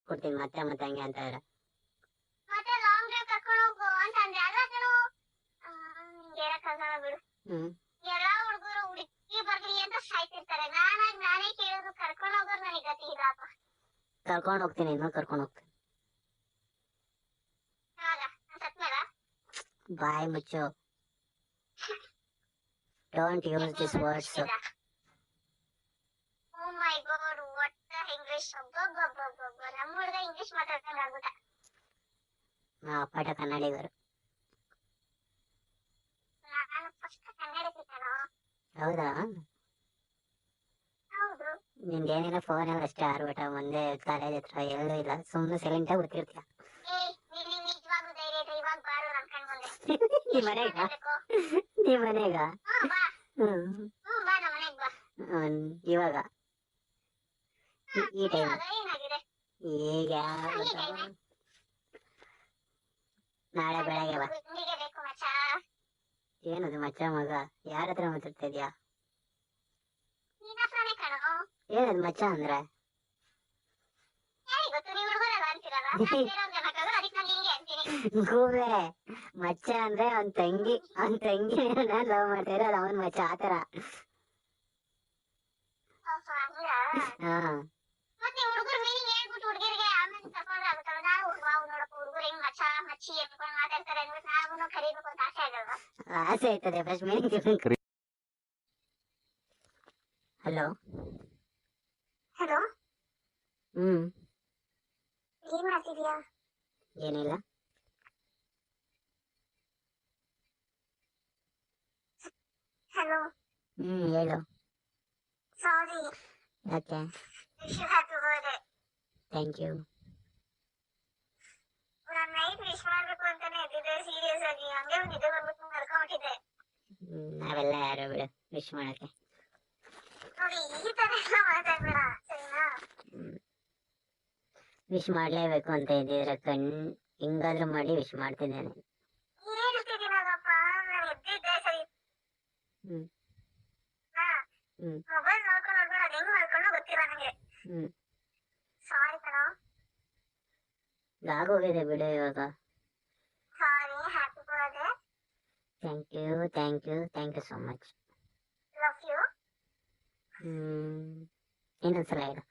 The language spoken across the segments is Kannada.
ಕೊಡ್ತೀನಿ ಮತ್ತೆ ಮತ್ತೆ ಹಂಗೆ ಅಂತ ಇದ್ರೆ. ಮತ್ತೆ ಲಾಂಗ್ ಡ್ರೈವ್ ಕರ್ಕೊಂಡು ಹೋಗು ಅಂತ ಅಂದ್ರೆ ಅಲ್ಲ ಕಣೋ. ಹೇಳಕ್ಕಾಗಲ್ಲ ಬಿಡು. ಎಲ್ಲಾ ಹುಡುಗರು ಹುಡುಗಿ ಬರ್ಲಿ ಅಂತ ಸಾಯ್ತಿರ್ತಾರೆ. ನಾನೇ ಕೇಳಿದ್ರು ಕರ್ಕೊಂಡು ಹೋಗೋರು ನನಗೆ ಗತಿ ಇಲ್ಲಪ್ಪ. ಕರ್ಕೊಂಡು ಹೋಗ್ತೀನಿ, ಇನ್ನೂ ಕರ್ಕೊಂಡು ಹೋಗ್ತೀನಿ. ಸತ್ಮೇಲೆ ಬಾಯ್ ಮುಚ್ಚು. Don't use this words. Oh my God, what the English. ನಮ್ಮ ಹುಡುಗ ಇಂಗ್ಲಿಷ್ ಮಾತಾಡ್ಕೊಂಡು ಆಗ್ಬಿಟ್ಟ. ಅಪ್ಪಟ ಕನ್ನಡಿಗರು. ನಾನು ಫಸ್ಟ್ ಕನ್ನಡಕ್ಕೆ ಕಣೋ. ಹೌದಾ? ಹೌದು. ನಿಂದೇನಿಲ್ಲ ಫೋನ್ ಎಲ್ಲ ಅಷ್ಟೇ ಆರ್ಬಿಟ, ಮುಂದೆ ಕಾಲೇಜ್ ಹತ್ರ ಎಲ್ಲೂ ಇಲ್ಲ, ಸುಮ್ಮನೆ ಸೈಲೆಂಟಾಗಿ ಗೊತ್ತಿರ್ತೀಯ. ನಿಜವಾಗ್ಲೂ ಧೈರ್ಯ ಇದ್ರೆ ಇವಾಗ ಬಾರು ನನ್ನ ಕಣ್ ಮುಂದೆ. ನೀ ಮನೆಗ ಬಾ ನಮ್ಮ ಮನೆಗೆ ಬಾ. ಇವಾಗ ಈ ಟೈಮ್ ಏನಾಗಿದೆ ಈಗ ನಾಳೆ ಬೆಳಗ್ಗೆ ಬಾ. ಬೇಕು ಮಚ್ಚ. ಏನದು ಮಚ್ಚ ಮಗ, ಯಾರ ಹತ್ರ ಮಾತಾಡ್ತಾ ಇದ್ಯಾ? ನಿನ್ನ ಹತ್ರನೇ ಕಣೋ. ಏನದು ಮಚ್ಚ ಅಂದ್ರೆ? ಯಾರಿಗೆ ಗೊತ್ತು, ನೀವು ಹುಡುಗರೆಲ್ಲ ಅಂತೀರಲ್ಲ. ಗೂಬೆ, ಮಚ್ಚ ಅಂದ್ರೆ ಅವ್ನ್ ತಂಗಿ ಲವ್ ಮಾಡ್ತಾ ಇರೋದು ಅವನ್ ಮಚ್ಚ, ಆತರ. ಮತ್ತೆ ಹುಡುಗರು ಮೀನಿಂಗ್ ಹೇಳ್ಬಿಟ್ಟು ಹುಡುಗರಿಗೆ ಆಮೇಲೆ ತಕೊಂಡ್ರೆ ಆಗುತ್ತಲ್ಲ. ನಾವು ನೋಡಪ್ಪ ಹುಡುಗರು ಹೆಂಗ್ ಮಚ್ಚ ಮಚ್ಚಿ ಎತ್ಕೊಂಡು ಮಾತಾಡ್ತಾರೆ ಅಂದ್ಬಿಟ್ಟು ನಾವು ಕರೀಬೇಕು ಅಂತ ಆಸೆ ಆಗಲ್ವಾ? ಆಸೆ ಆಯ್ತದೆ ಫಸ್ಟ್ ಮೀನಿಂಗ್. Hello hello. ಏನ್ ಮಾಡ್ತಿದ್ಯಾ? ಏನಿಲ್ಲ. ಹಲೋ. ಹೇಳು. ಸಾರಿ. ಯಾಕೆ? Wish you happy birthday. Thank you. ನಾನು ನೈಟ್ ವಿಶ್ ಮಾಡ್ಬೇಕು ಅಂತಾನೆ ಇದ್ದಿದ್ದೆ, ಸೀರಿಯಸ್ ಆಗಿ. ಹಂಗೆ ನಿದ್ದೆ ಬಂದ್ಬಿಟ್ಟು ಮಲ್ಕೊಂಡ್ಬಿಟ್ಟಿದ್ದೆ. ನಾವೆಲ್ಲ ಯಾರು ಬಿಡು ವಿಶ್ ಮಾಡಕ್ಕೆ. ನೋಡಿ ಈ ತರ ಎಲ್ಲ ಮಾತಾಡ್ಬೇಡ ಸರಿನಾ? ವಿಶ್ ಮಾಡ್ಲೇಬೇಕು ಅಂತ ಇದ್ದಿದ್ರೆ ಹಿಂಗಾದ್ರೂ ಮಾಡಿ ವಿಶ್ ಮಾಡ್ತಿದ್ದೇನೆ. ಹೇಳ್ತಿದ್ದೀನಲ್ಲಪ್ಪ, ನಾನು ಎದ್ದಿದ್ದೆ ಸರಿ. ಮೊಬೈಲ್ ನೋಡ್ಕೊಂಡು ನೋಡ್ಕೊಂಡು ಅದು ಹೆಂಗ್ ಮಾಡ್ಕೊಂಡು ಗೊತ್ತಿಲ್ಲ ನಂಗೆ. ಸಾರಿ ಕಣೋ. ಆಗೋಗಿದೆ ಬಿಡು ಇವಾಗ. Sorry. Happy birthday. Thank you so much. Love you. ಇನ್ನೊಂದ್ಸಲ ಹೇಳು.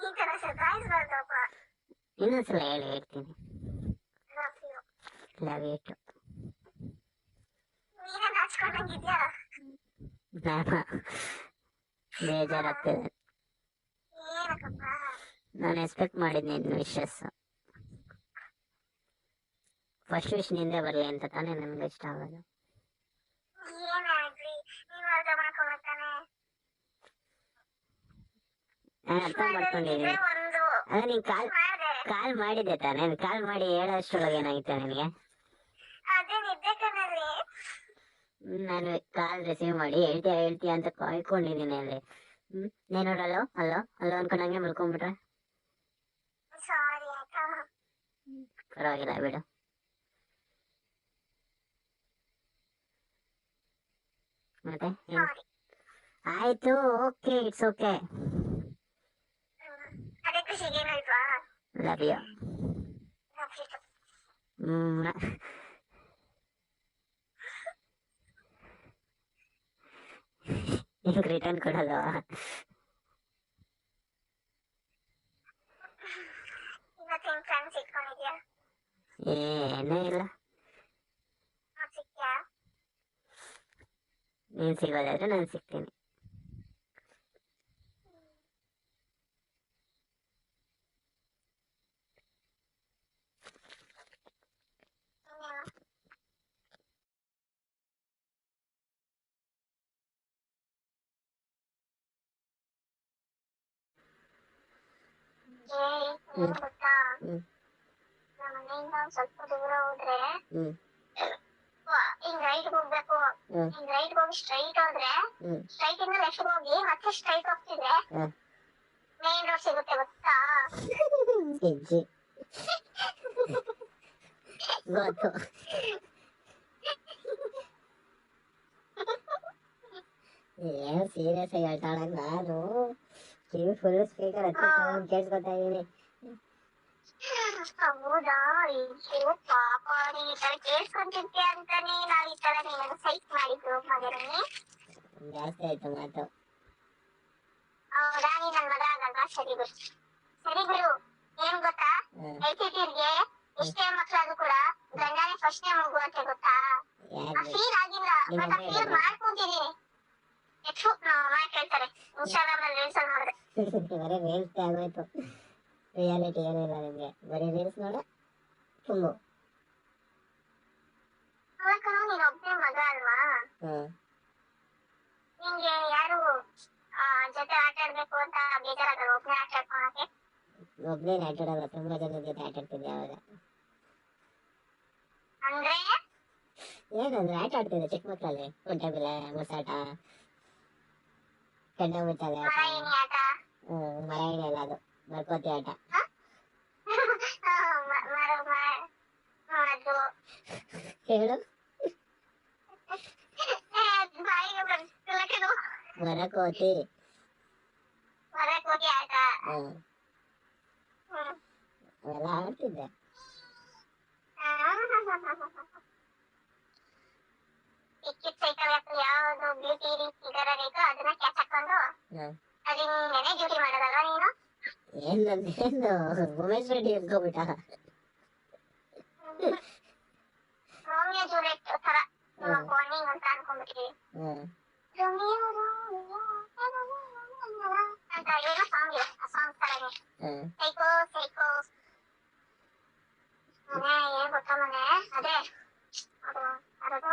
ಈ ತರ ಸರ್ಪ್ರೈಸ್ ಬರ್ತಪ್ಪ. ಇನ್ನೊಂದ್ಸಲ ಹೇಳ್ತೀನಿ. Love you. ನೀನೇ ನಾಚ್ಕೊಂಡಂಗಿದ್ಯಾ? ಬೇಜಾರಾಗ್ತಿದೆ. ಏನಕ್ಕಪ್ಪ? ನಾನು ಎಕ್ಸ್ಪೆಕ್ಟ್ ಮಾಡಿದ್ನಿ ನಿನ್ನ ವಿಶಸ್. ಫಸ್ಟ್ ವಿಶ್ ನಿಂದೆ ಬರಲಿ ಅಂತ ತಾನೇ ನನಗೆ ಇಷ್ಟ ಆಗೋದು. ಏನಾಗ್ಲಿ, ನೀನು ಅರ್ಥ ಮಾಡ್ಕೊಳ್ತಾನೆ. ನಾನು ಅರ್ಥ ಮಾಡ್ಕೊಂಡಿದ್ದೀನಿ. ಅದೇ ನೀನ್ ಕಾಲ್ ಮಾಡಿದ್ದೆ ತಾನೇ? ಕಾಲ್ ಮಾಡಿ ಹೇಳೋಷ್ಟ್ರೊಳಗೆ ಏನಾಗಿತ್ತು ನಿನಗೆ? ಅದೇ ನಿದ್ದೆ ಕಣ್ಣಲ್ಲಿ. ನಾನು ಕಾಲ್ ರಿಸೀವ್ ಮಾಡಿ ಹೇಳ್ತೀಯ ಅಂತ ಕಾಯ್ಕೊಂಡಿದ್ದೀನಿ ಅಲ್ಲಿ. ನೀನ್ ನೋಡಲ್ಲೋ ಅಲ್ಲೋ ಅನ್ಕೊಂಡಂಗೆ ಮಲ್ಕೊಂಡ್ಬಿಟ್ರೆ. ಸಾರಿ ಆಯ್ತಾ? ಪರವಾಗಿಲ್ಲ ಬಿಡು. ಮತ್ತೆ ಆಯ್ತು, ಓಕೆ, ಇಟ್ಸ್ ಓಕೆ. ಅದೇ ಖುಷಿಗೆ ಏನಾಯ್ತಾ? Love you. ನಿಮ್ಗೆ ರಿಟರ್ನ್ ಕೊಡಲ್ವಾ? ಇವತ್ತೇನ್ ಫ್ರೆಂಡ್ಸ್ ಇಟ್ಕೊಂಡಿದ್ಯಾ? ಏನೂ ಇಲ್ಲ. ಸಿಕ್ತ್ಯಾ? ನೀನ್ ಸಿಗೋದಾದ್ರೆ ನಾನು ಸಿಗ್ತೀನಿ. ಗೊತ್ತಾ, ನಮ್ಮ ಮನೆಯಿಂದ ಒಂದ್ ಸ್ವಲ್ಪ ದೂರ ಹೋದ್ರೆ ಹಿಂಗ್ ರೈಟ್ ಹೋಗ್ಬೇಕು. ಹಿಂಗ್ ರೈಟ್ ಹೋಗಿ ಸ್ಟ್ರೈಟ್ ಹೋದ್ರೆ, ಸ್ಟ್ರೈಟ್ ಇಂದ ಲೆಫ್ಟ್ ಹೋಗಿ ಮತ್ತೆ ಸ್ಟ್ರೈಟ್ ಹೋಗ್ತಿದ್ರೆ ಮೇನ್ ರೋಡ್ ಸಿಗುತ್ತೆ ಗೊತ್ತಾ? ಗೊತ್ತು. ಏನು ಸೀರಿಯಸ್ ಆಗಿ ಹೇಳ್ತಾಳೆ. ನಾನು ಕಿವಿ ಫುಲ್ ಸ್ಪೀಕರ್ ಹಚ್ಚಿ ಕೇಳಿಸ್ಕೊತಾ ಇದೀನಿ. ಹೌದಾ, ಅಯ್ಯೋ ಪಾಪ, ನೀನ್ ಈ ತರ ಕೇಳ್ಸ್ಕೊಂತಿರ್ತೀಯ ಅಂತಾನೆ ನಾವ್ ಈ ತರ ನಿನಗೆ ಸೈಟ್ ಮಾಡಿದ್ದು ಮಗನೇ. ಜಾಸ್ತಿ ಆಯ್ತು ಮಾತು. ಹೌದಾ, ನೀನ್ ನನ್ ಮಗ ಆಗಲ್ವಾ? ಸರಿ ಬಿಡು, ಸರಿ ಬಿಡು. ಏನ್ ಗೊತ್ತಾ, ಎಲ್ಸಿಟಿರ್ಗೆ ಎಷ್ಟೇ ಮಕ್ಳಾದ್ರೂ ಕೂಡ ಗಂಡನೇ ಫಸ್ಟ್ನೇ ಮಗು ಅಂತ ಗೊತ್ತಾ? ಆ ಫೀಲ್ ಆಗಿಲ್ಲ, ಬಟ್ ಆ ಫೀಲ್ ಮಾಡ್ಕೊಂತಿದೀನಿ. ಮಾಡ್ ಕೇಳ್ತಾರೆ ಇನ್ಸ್ಟಾಗ್ರಾಮ್ ಅಲ್ಲಿ ರೀಲ್ಸ್ ಅಲ್ಲಿ ನೋಡಿದ್ರೆ. ಬರೀ ರೀಲ್ಸ್ ಆಗೋಯ್ತು, ರಿಯಾಲಿಟಿ ಏನಿಲ್ಲ ನಿಮ್ಗೆ, ಬರೀ ರೀಲ್ಸ್ ನೋಡ ತುಂಬು. ಅವಕ್ಕೂ ನೀನ್ ಒಬ್ಬನೇ ಮಗ ಅಲ್ವಾ, ನಿಂಗೆ ಯಾರು ಜೊತೆ ಆಟ ಆಡ್ಬೇಕು ಅಂತ ಬೇಜಾರಾಗಲ್ಲ? ಒಬ್ಬನೇ ಆಟ ಆಡ್ಕೊಳಕ್ಕೆ. ಒಬ್ಬನೇ ಆಟ ಆಡಲ್ಲ, ತುಂಬಾ ಜನದ ಜೊತೆ ಆಟ ಆಡ್ತಿದ್ದೆ ಅವಾಗ. ಅಂದ್ರೆ ಏನಂದ್ರೆ ಆಟ ಆಡ್ತಿದ್ದೆ ಚಿಕ್ಕ ಮಕ್ಕಳಲ್ಲಿ, ಕುಂಟೆಬಿಲ್ಲೆ, ಮುಸಾಟ, ಕಣ್ಣ ಮುಚ್ಚಾಲೆ ಆಟ. ಮರ ಏಣಿ ಅಲ್ಲ, ಅದು ಮರ್ಕೋತಿ ಆಟ. ಹೇಳು. ಮರಕೋತಿ ಆಟ ಅವೆಲ್ಲ ಆಡ್ತಿದ್ದೆ. ಚಿಕ್ಕ ಸೈಕಲ್ ಯಾವ್ದು ಬ್ಯೂಟಿ ಫಿಗರ್ ಆಗೈತೋ ಅದನ್ನ ಕ್ಯಾಚ್ ಹಾಕೊಂಡು ಅದಿನ್ನೇನೆ ಡ್ಯೂಟಿ ಮಾಡೋದಲ್ವಾ ನೀನು? ಏನು ಉಮೇಶ್ ರೆಡ್ಡಿ ಇರ್ಕೋಬಿಟ್ಟ. ರೋಮಿಯೋ ಜೂಲಿಯಟ್ ತರ ಬಾಂಡಿಂಗ್ ಅಂತ ಅನ್ಕೊಂಡ್ಬಿಟ್ಟಿದೀವಿ. ಅಂತ ಏನೋ ಸಾಂಗ್ ಇದೆ, ಆ ಸಾಂಗ್ ತರನೇ ಸೈಕೋ ಸೈಕೋ. ಏನ್ ಗೊತ್ತಾ ಮೊನ್ನೆ, ಅದೇ ಅದು ಯಾರದು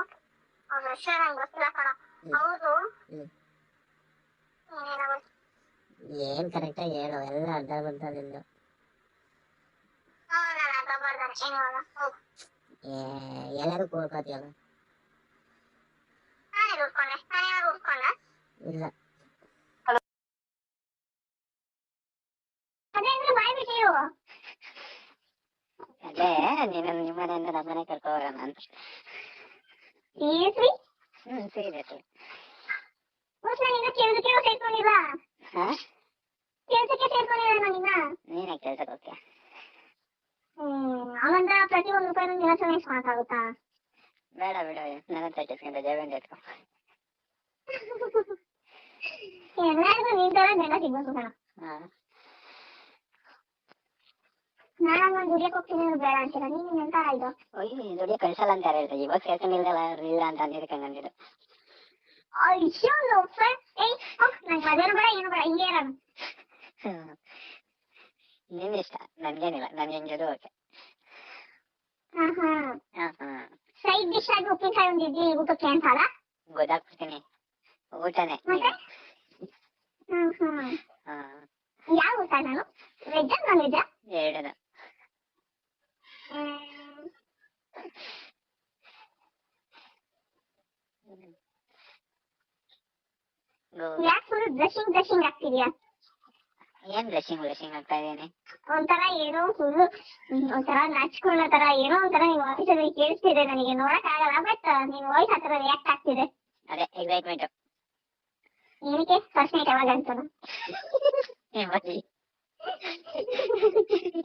ಅವ್ರ ಹೆಸರು ನಂಗೆ ಗೊತ್ತಿಲ್ಲ ಕಣ. ಹೌದು, ಏನ್ ಕರೆಕ್ಟ್ ಆಗಿ ಹೇಳು, ಎಲ್ಲ ಅರ್ಧ ಬಂತ ನಿಂದು. ನಾನು ಅರ್ಧ ಬರ್ದಾನೆ ಏನಿವಾಗ, ಹೋಗು. ಎಲ್ಲರೂ ಕೂಡ್ಕೋತಿಯಲ್ಲ. ನಾನೇ ಉಡ್ಕೊಂಡೆ, ನಾನೇನಾದ್ರು ಉಡ್ಕೊಂಡ? ಇಲ್ಲ. ಅದೇ ಅಂದ್ರೆ ಬಾಯ್ ಬಿಟ್ಟಿರು. ಅದೇ ನೀನು ನಿಮ್ಮನೆಯಿಂದ ನಮ್ಮನೆ ಕರ್ಕೊ ಹೋಗೋಣ ಅಂತ. ಸೀರಿಯಸ್ಲಿ? ಸೀರಿಯಸ್ಲಿ. ಮತ್ತೆ ನಾನಿನ್ನ ಕೆಲ್ಸಕ್ಕೆ ಸೇರ್ಕೊಂಡಿಲ್ಲ. ಕೆಲ್ಸಕ್ಕೆ ಸೇರ್ಕೊಂಡಿಲ್ಲ ನಾನಿನ್ನ. ನೀನೇ ಕೆಲ್ಸಕ್ಕೆ ಹೋಗ್ತೀಯ? ಅವಂತ ಪ್ರತಿಯೊಂದು ರೂಪಾಯಿ ನಿನ್ನ ಇಸ್ಕೊಳಕ್ಕಾಗುತ್ತಾ? ಬೇಡ ಬಿಡು, ನನ್ನ ತಟ್ಟಿಸ್ಕೊಂಡೆ ಜೇಬಂಡ ಇಟ್ಕೊ. ಎಲ್ಲರಿಗೂ ನಿನ್ ತರ ಗಂಡ ಸಿಗ್ಬೇಕು ಕಣ. ನಾನು ದುಡಿಯಕ್ ಹೋಗ್ತೀನಿ ಬೇಡ ಅಂತೀರ, ನೀನ್ ಎಂತ ಇದು? ಅಯ್ಯೋ, ದುಡಿಯೋ ಕಳ್ಸಲ್ಲ ಅಂತ ಯಾರು ಹೇಳ್ತಾರೆ? ಇವಾಗ ಸೇರ್ಕೊಂಡಿಲ್ಲ ಇಲ್ಲ ಅಂತ ಅಂದಿದ್ದಕ್ಕಂಗಂದಿದ್ದು. ಅಯ್ಯೋ ನಂಗೆ ಮದುವೆ ಬೇಡ, ಏನು ಬೇಡ, ಹಿಂಗೆ ಇರೋಣ. ನಿನ್ ಇಷ್ಟ, ನನ್ಗೇನಿಲ್ಲ, ನನ್ಗೆ ಹೆಂಗಿದ್ರು ಓಕೆ. ಸೈಡ್ ಡಿಶ್ ಆಗಿ ಉಪ್ಪಿನಕಾಯಿ ಒಂದು ಇಡ್ಲಿ ಊಟಕ್ಕೆ ಅಂತಲ್ಲ? ಗೊತ್ತಾಗ್ಬಿಡ್ತೀನಿ, ಊಟನೇ. ಯಾವ ಊಟ? ನಾನು ವೆಜ್ ನಾನ್ ವೆಜ್? ಎರಡನ. ಯಾಕೆ ಫುಲ್ ಬ್ರಷಿಂಗ್ ಆಗ್ತಿದ್ಯಾ? ಏನ್ ಬ್ಲಶಿಂಗ್ ಆಗ್ತಾ ಇದೀನಿ? ಒಂಥರ ಏನೋ ಫುಲ್ ಒಂಥರ ನಾಚ್ಕೊಳ್ಳೋ ತರ ಏನೋ ಒಂಥರ ನಿಮ್ ವಾಯ್ಸಲ್ಲಿ ಕೇಳಿಸ್ತಿದೆ, ನನಗೆ ನೋಡಕ್ ಆಗಲ್ಲ, ಬಟ್ ನಿಮ್ ವಾಯ್ಸ್ ಆ ತರ ರಿಯಾಕ್ಟ್ ಆಗ್ತಿದೆ. ಅದೇ ಎಕ್ಸೈಟ್ಮೆಂಟ್. ಏನಕ್ಕೆ? ಫಸ್ಟ್ ನೈಟ್ ಯಾವಾಗ ಅಂತ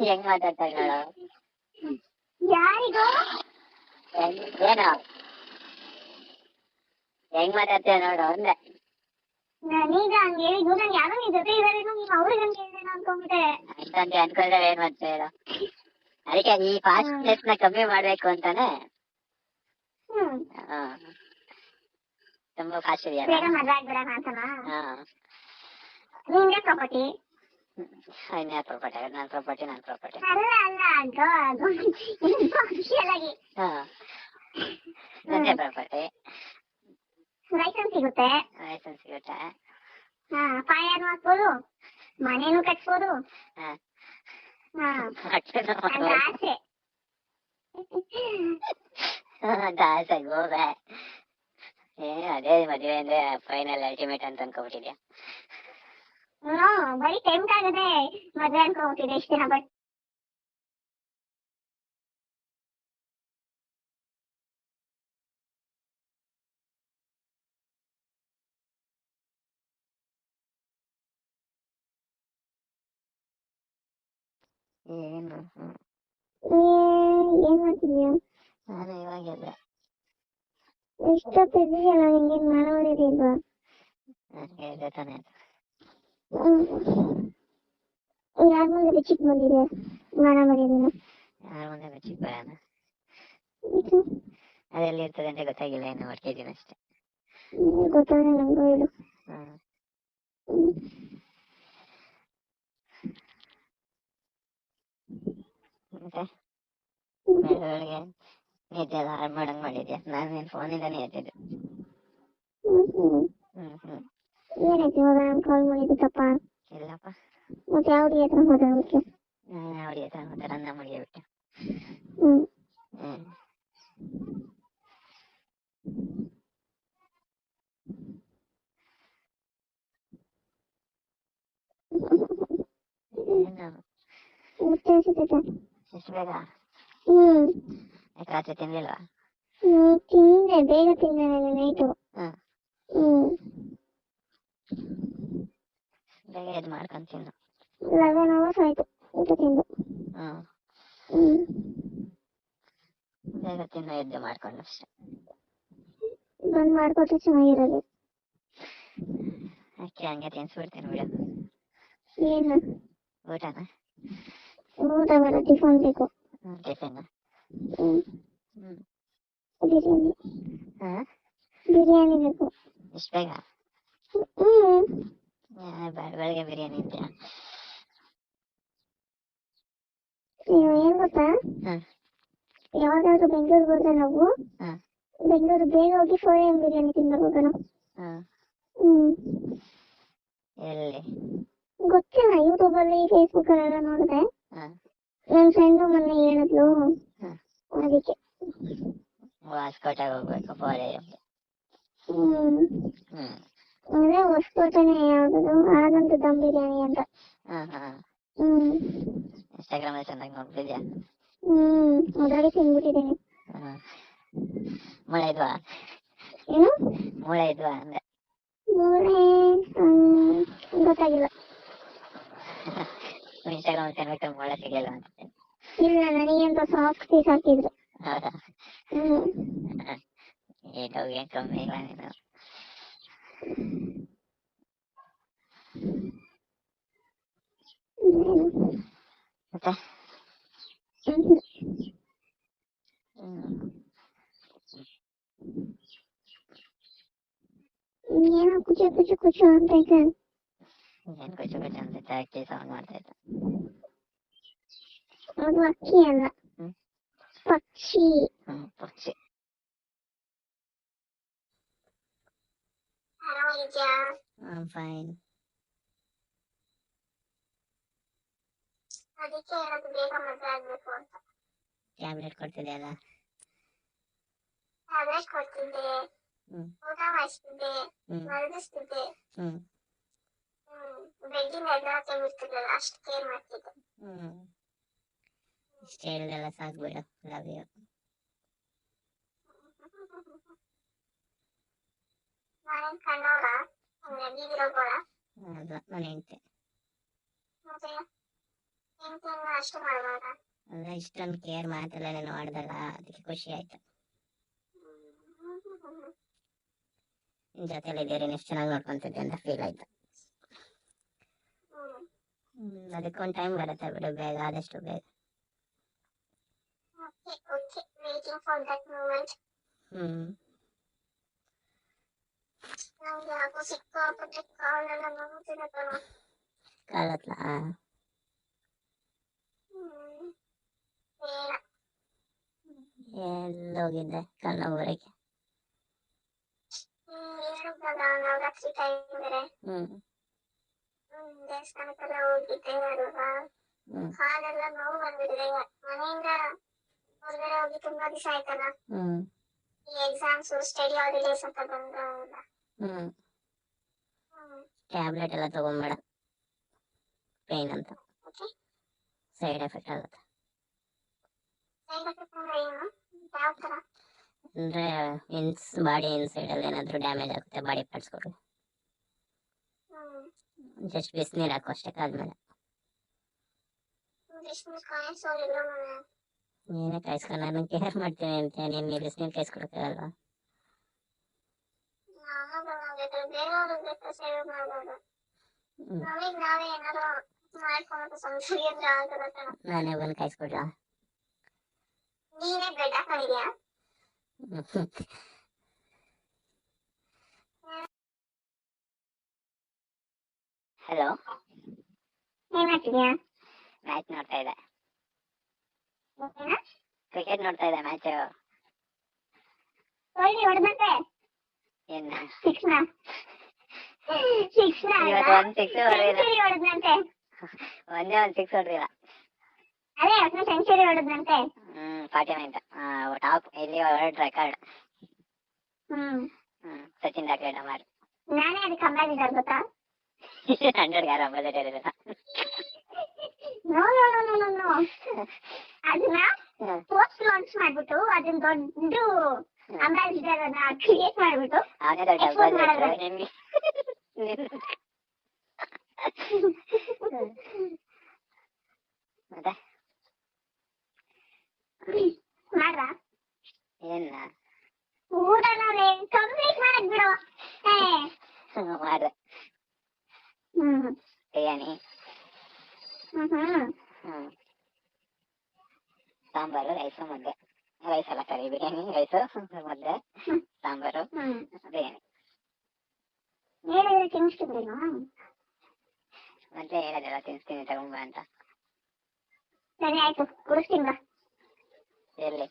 ಹೆಂಗ್ ಮಾತಾಡ್ತಾ ನೋಡು. ಯಾರಿಗೋ ಏನೋ ಹೆಂಗ್ ಮಾತಾಡ್ತೀಯ ನೋಡು ಅಂದೆ. ನಾನೀಗ ಹಂಗೆ ಹೇಳಿದ್ದು, ನಾನು ಯಾರೋ ನಿನ್ ಜೊತೆ ಇದಾರೇನೋ, ನೀವ್ ಅವ್ರಿಗೆ ಹಂಗೆ ಹೇಳಿದೇನೋ ಅನ್ಕೊಂಡ್ಬಿಟ್ಟೆ. ಅಂತ ಅನ್ಕೊಂಡ್ರೆ ಏನ್ ಮಾಡ್ತಾ ಹೇಳು? ಅದಕ್ಕೆ ಈ ಫಾಸ್ಟ್ನೆಸ್ ನ ಕಮ್ಮಿ ಮಾಡ್ಬೇಕು ಅಂತಾನೆ. ತುಂಬಾ ಫಾಸ್ಟ್ ಇದೆಯಾ? ಬೇಗ ಮದ್ವೆ ಆಗ್ಬಿಡೋಣ ಅಂತನಾ? ನಿಮ್ಗೆ ಪ್ರಾಪರ್ಟಿ? ಇನ್ಯಾರ ಪ್ರಾಪರ್ಟಿ? ನನ್ನ ಪ್ರಾಪರ್ಟಿ. ಅಲ್ಲ ಅಫಿಷಿಯಲ್ ಆಗಿ ನಂದೇ ಪ್ರಾಪರ್ಟಿ. ಲೈಸೆನ್ಸ್ ಸಿಗುತ್ತೆ. ಫೈರ್ ಹಾಕ್ಬೋದು, ಮನೇನು ಕಟ್ಬೋದು. ಆಸೆ ಆಸೆ ಗೋವೆ. ಅದೇ ಮದುವೆ ಅಂದ್ರೆ ಫೈನಲ್ ಅಲ್ಟಿಮೇಟ್ ಅಂತ ಅನ್ಕೋಬಿಟ್ಟಿದ್ಯಾ? ಬರೀ ಟೆಂಪ್ಟ್ ಆಗದೆ ಮದ್ವೆ ಅನ್ಕೋಬಿಟ್ಟಿದೆ ಇಷ್ಟ ದಿನ, ಬಟ್ ಏನು ಏನ್ ಮಾಡ್ತಿದ್ಯಾ? ನಾನು ಇವಾಗ ಎದ್ದೆ. ಇಷ್ಟೊತ್ತಿದೆಯಲ್ಲ ನಿಂಗೆ ಮಾನವರಿಲ್ವಾ? ನನಗೆ ಇದೆ ತಾನೇ. ಯಾರ ಮುಂದೆ ಬಿಚ್ಚಿಟ್ ಬಂದಿದ್ಯಾ ಮಾನ ಮರ್ಯಾದೆನ? ಯಾರ ಮುಂದೆ ಮೆಚ್ಚಿಕ್ ಬರೋಣ, ಅದೆಲ್ಲಿ ಇರ್ತದೆ ಅಂತ ಗೊತ್ತಾಗಿಲ್ಲ, ಏನು ಹೊಡ್ತಿದ್ದೀನಿ ಅಷ್ಟೇ. ಗೊತ್ತಾಗ ನಂಗೂ ಹೇಳು. ಹ್ಮ್. ಮತ್ತೆ ಬೆಳಗ್ಗೆ ನಿದ್ದೆ ಎಲ್ಲ ಹಾಳು ಮಾಡಂಗ್ ಮಾಡಿದ್ಯಾ? ನಾನು ನಿನ್ ಫೋನಿಂದಾನೇ ಎದ್ದಿದ್ದು. ಏನಾಯ್ತು ಇವಾಗ ನಾನು ಕಾಲ್ ಮಾಡಿದ್ದು ತಪ್ಪ? ಇಲ್ಲಪ್ಪ, ಮತ್ತೆ ಯಾವ ಹುಡುಗಿ ಹತ್ರ ಮಾತಾಡ್ಬಿಟ್ಟು? ನಾನು ಅವಳಿಗೆ ಮತ್ತೆ ನನ್ನ ಮುಡಿಗೆ ಬಿಟ್ಟೆ. ಹ್ಮ್ ಹ್ಮ್. ಏನು ಮುಟ್ಟೆ ಅನ್ಸುತ್ತೆ. ಇಷ್ಟು ಬೇಗ? ಹ್ಮ್ ಯಾಕೆ ರಾತ್ರಿ ತಿನ್ಲಿಲ್ವಾ? ತಿಂದೆ, ಬೇಗ ತಿಂದೆ ನಾನು ನೈಟು. ಹ್ಮ್. ಹ್ಮ್ ಬೇಗ ಎದ್ದು ಮಾಡ್ಕೊಂಡು ತಿನ್ನು. 11 hours ಆಯ್ತು ಊಟ ತಿಂದು. ಹ್ಮ್. ಹ್ಮ್ ಬೇಗ ತಿನ್ನು, ಎದ್ದು ಮಾಡ್ಕೊಂಡು ಅಷ್ಟೇ. ಬಂದ್ ಮಾಡ್ಕೊಟ್ರೆ ಚೆನ್ನಾಗಿರೋದು. ಅಕ್ಕಿ ಹಂಗೆ ತಿನ್ಸ್ಬಿಡ್ತೀನಿ ಬಿಡು. ಏನು ಊಟನ? ಊಟ ಬೇಡ, ಟಿಫನ್ ಬೇಕು. ಟಿಫಿನ್? ಹ್ಮ್ ಹ್ಮ್. ಬಿರಿಯಾನಿ. ಹಾ? ಬಿರಿಯಾನಿ ಬೇಕು. ಇಷ್ಟು ಬೇಗ? ಹ್ಮ್ ಬೆಳಗ್ಗೆ ಬಿರಿಯಾನಿ ಅಂತೀಯ? ಏನ್ ಗೊತ್ತಾ, ಹ್ಮ್. ಯಾವಾಗಾದ್ರೂ ಬೆಂಗಳೂರಿಗೆ ಹೋದ್ರೆ ನಾವು ಹ್ಮ್. ಬೆಂಗಳೂರು ಬೇಗ ಹೋಗಿ 4 AM ಬಿರಿಯಾನಿ ತಿನ್ಬೇಕು ಕಣ. ಹ್ಮ್. ಹ್ಮ್ ಎಲ್ಲಿ? ಗೊತ್ತಿಲ್ಲ, ಯೂಟ್ಯೂಬ್ ಅಲ್ಲಿ ಫೇಸ್ಬುಕ್ ಅಲ್ಲೆಲ್ಲ ನೋಡಿದೆ. ಹ್ಮ್. ನನ್ನ ಫ್ರೆಂಡು ಮೊನ್ನೆ ಹೇಳಿದ್ಲು, ಹ್ಮ್. ಅದಕ್ಕೆ. ಹೊಸಕೋಟೆಗೆ ಹೋಗ್ಬೇಕು 4 AM. ಹ್ಮ್ ಹ್ಮ್. ಅದೇ ಹೊಸಕೋಟೆನೆ, ಯಾವ್ದು ಆನಂದ್ ದಮ್ ಬಿರಿಯಾನಿ ಅಂತ. ಹ್ಮ್. ಹ್ಮ್. ಹ್ಮ್ ಇನ್ಸ್ಟಾಗ್ರಾಮ್ ಅಲ್ಲಿ ಚೆನ್ನಾಗಿ ನೋಡ್ತಿದ್ಯಾ? ಅದ್ರಾಗೆ ತಿನ್ಬಿಟ್ಟಿದ್ದೀನಿ. ಹ್ಮ್. ಮೊಳೆ ಇದ್ವಾ? ಏನು ಮೊಳೆ ಇದ್ವಾ ಅಂದೆ. ಮೂಳೆ? ಗೊತ್ತಾಗಿಲ್ಲ. ಇನ್ಸ್ಟಾಗ್ರಾಮ್ ತಿನ್ಬಿಟ್ಟು ಮೊಳೆ ಸಿಗಲ್ಲ ಅಂತ. ಇಲ್ಲ, ನನಗೆ ಅಂತ ಸಾಫ್ಟ್ ಪೀಸ್ ಹಾಕಿದ್ರು. ಹೌದಾ? ಹ್ಮ್ ಏನು ಏನ್ ಕಮ್ಮಿ ಇಲ್ಲ ನೀನು. ಮತ್ತೆ ಏನೋ ಕುಚು ಕುಚು ಕುಚು ಅಂತ ಐತೆ. ಏನ್ ಕೊಚ್ಚು ಕೊಚ್ಚು ಅಂತ ಅಕ್ಕಿ ಸೌಂಡ್ ಮಾಡ್ತಾ ಇತ್ತು. ಅದು ಅಕ್ಕಿ ಅಲ್ಲ, ಹ್ಮ್. ಪಕ್ಷಿ. ಪಕ್ಷಿ. ಆರಾಮಾಗಿದ್ಯಾ? ಫೈನ್. ಅದಕ್ಕೆ ಹೇಳೋದು ಬೇಗ ಮದುವೆ ಆಗ್ಬೇಕು ಅಂತ. ಟ್ಯಾಬ್ಲೆಟ್ ಕೊಡ್ತಿದ್ಯಲ್ಲ? ಟ್ಯಾಬ್ಲೆಟ್ ಕೊಡ್ತಿದ್ದೆ, ಊಟ ಮಾಡಿಸ್ತಿದ್ದೆ, ಮಲಗಿಸ್ತಿದ್ದೆ. ಬೆಡ್ಡಿಂದ ಎದ್ದೇಳಕ್ಕೆ ಬಿಡ್ತಿರ್ಲಿಲ್ಲ, ಅಷ್ಟು ಕೇರ್ ಮಾಡ್ತಿದ್ದೆ. ಇಷ್ಟ ಹೇಳಿದೆಲ್ಲ ಸಾಕು ಬಿಡು. Love you. ನಾನೇನ್ ಕಂಡವ್ರ ಬೀದಿರೋಗೋಳ? ಅಲ್ಲ, ನನ್ನ ಹೆಂಡತಿ. ಮತ್ತೆ ಹೆಂಡ್ತಿನ ಅಷ್ಟು ಮಾಡ್ಬೋದ? ಅಲ್ಲ, ಇಷ್ಟೊಂದು ಕೇರ್ ಮಾತೆಲ್ಲ ನೀನು ಮಾಡಿದಲ್ಲ, ಅದಕ್ಕೆ ಖುಷಿ ಆಯ್ತು. ನಿನ್ ಜೊತೆಲಿ ಇದ್ದೀರಿ, ಎಷ್ಟು ಚೆನ್ನಾಗಿ ನೋಡ್ಕೊಂತಿದ್ದೆ ಅಂತ ಫೀಲ್ ಆಯ್ತು. ಅದಕ್ಕೊಂದು ಟೈಮ್ ಬರುತ್ತೆ ಬಿಡು, ಬೇಗ ಆದಷ್ಟು ಬೇಗ. waiting for that moment. ನಂಗೆ ಯಾಕೋ ಸಿಕ್ಕಾಪಟ್ಟೆ ಕಾಲೆಲ್ಲ ನೋವುತ್ತಿದೆ ಕಣ. ಕಾಲತ್ಲ? ಬೇಡ. ಎಲ್ಲೋಗಿದ್ದೆ ಕಣ್ಣ ಊರಿಗೆ? ಹೇಳಿದ್ನಲ್ಲ, ನವರಾತ್ರಿ ಟೈಮ್ ಬೇರೆ. ದೇವಸ್ಥಾನಕ್ಕೆಲ್ಲ ಹೋಗಿದ್ದೆ ಅಲ್ವಾ, ಕಾಲೆಲ್ಲ ನೋವು ಬಂದ್ಬಿಟ್ಟಿದೆ. ಮನೆಯಿಂದ ಹೊರಗಡೆ ಹೋಗಿ ತುಂಬಾ ದಿವಸ ಆಯ್ತಲ್ಲ. ಈ ಎಕ್ಸಾಮ್ಸ್, ಸ್ಟಡಿ ಹಾಲಿಡೇಸ್ ಅಂತ ಬಂದ್ರಲ್ಲ. ಟ್ಯಾಬ್ಲೆಟ್ ಎಲ್ಲ ತಗೊಂಬೇಡ, ಪೇನ್ ಅಂತ. ಸೈಡ್ ಎಫೆಕ್ಟ್ ಆಗುತ್ತೆ. ಸೈಡ್ ಎಫೆಕ್ಟ್ ಅಂದ್ರೆ ಏನು? ಯಾವ ತರ? ಅಂದ್ರೆ ಬಾಡಿ ಇನ್ಸೈಡ್ ಅಲ್ಲಿ ಏನಾದ್ರು ಡ್ಯಾಮೇಜ್ ಆಗುತ್ತೆ, ಬಾಡಿ ಪಾರ್ಟ್ಸ್ಗಳು. ಜಸ್ಟ್ ಬಿಸಿನೀರು ಹಾಕು ಅಷ್ಟೇ ಕಾದ್ಮೇಲೆ. ಬಿಸಿನೀರ್ ಕಾಯಿಸೋರಿಲ್ಲ ಮನೆ. ನೀನೇ ಕಾಯಿಸ್ಕೊ, ನಾನು ಕೇರ್ ಮಾಡ್ತೀನಿ ಅಂತ ನೀನು ಬಿಸಿನೀರು ಕಾಯಿಸ್ಕೊಡಕ್ಕಾಗಲ್ವಾ? ಬೇರೆಯವ್ರಿಗೆ ಬೇಕಾದ್ರೆ ಸೇವೆ ಮಾಡ್ಬೋದು. ನಮಗ್ ನಾವೇ ಏನಾದ್ರು ಮಾಡ್ಕೊಂಡು ಸಂಸಾರ ಆಗಲ್ಲ ಕಣ. ನಾನೇ ಬಂದು ಕಾಯಿಸ್ಕೊಡ್ಲಾ? ನೀನೇ ಬೆಡ್ ಹಾಕೊಂಡಿದ್ಯಾ? ಹಲೋ, ಏನ್ ಮಾಡ್ತಿದ್ಯಾ? ಮ್ಯಾಚ್ ನೋಡ್ತಾ ಇದ್ದೆ. ಏನ? ಕ್ರಿಕೆಟ್ ನೋಡ್ತಾ ಇದ್ದೆ, ಮ್ಯಾಚ್. ಕೊಹ್ಲಿ ಹೊಡೆದಂತೆ ಏನ್ ಸಿಕ್ಸ್ನ ಇವತ್ತು ಒಂದ್ ಸಿಕ್ಸ್ ಹೊಡೆದಿಲ್ಲ, ಸೆಂಚುರಿ ಹೊಡೆದಂತೆ. ಒಂದೇ ಒಂದ್ ಸಿಕ್ಸ್ ಹೊಡೆದಿಲ್ಲ. ಅದೇ ಅವತ್ತು ಸೆಂಚುರಿ ಹೊಡೆದಂತೆ. 49 ಟಾಪ್ ಇಲ್ಲಿ ವರ್ಲ್ಡ್ ರೆಕಾರ್ಡ್. ಸಚಿನ್ ದಾಖಲೆ ಮಾಡಿ ನಾನೇ ಅದಕ್ಕೆ ಅಂಬಾಸಿಡರ್ ಗೊತ್ತಾ? 100 ಯಾರು ಅಂಬಾಸಿಡರ್ ಇರಲ್ಲ. No no no no no ಅದನ್ನ ಪೋಸ್ಟ್ ಲಾಂಚ್ ಮಾಡ್ಬಿಟ್ಟು ಅದನ್ನ ದೊಡ್ಡ ಅಂಬಾಸಿಡರ್ ಅನ್ನ ಕ್ರಿಯೇಟ್ ಮಾಡ್ಬಿಟ್ಟು ಅವನೇ ದೊಡ್ಡ export ಮಾಡಿದ್ರೆ. ಅಂಬಾಸಿಡರ್ ನಿಮ್ಗೆ. ಮತ್ತೆ ಮಾಡ್ರಾ ಏನ ಊಟನೇ ಕಂಪ್ಲೀಟ್ ಮಾಡಕ್ ಬಿಡು. ಮಾಡ್ದೆ ಬಿರಿಯಾನಿ, ಸಾಂಬಾರು, ರೈಸು, ಮುದ್ದೆ. ರೈಸ್ ಅಲ್ಲ ಕರಿ, ಬಿರಿಯಾನಿ, ರೈಸು, ಮುದ್ದೆ, ಸಾಂಬಾರು, ಬಿರಿಯಾನಿ. ಹೇಳಿದ್ರೆ ತಿನ್ನಿಸ್ತಿದ್ರೇನು? ಮತ್ತೆ ಹೇಳೋದೆಲ್ಲ ತಿನ್ನಿಸ್ತೀನಿ ತಗೊಂಬ ಅಂತ. ಸರಿ ಆಯ್ತು, ಕುಡಿಸ್ತೀನಿ ಬಾ. ಎಲ್ಲಿ?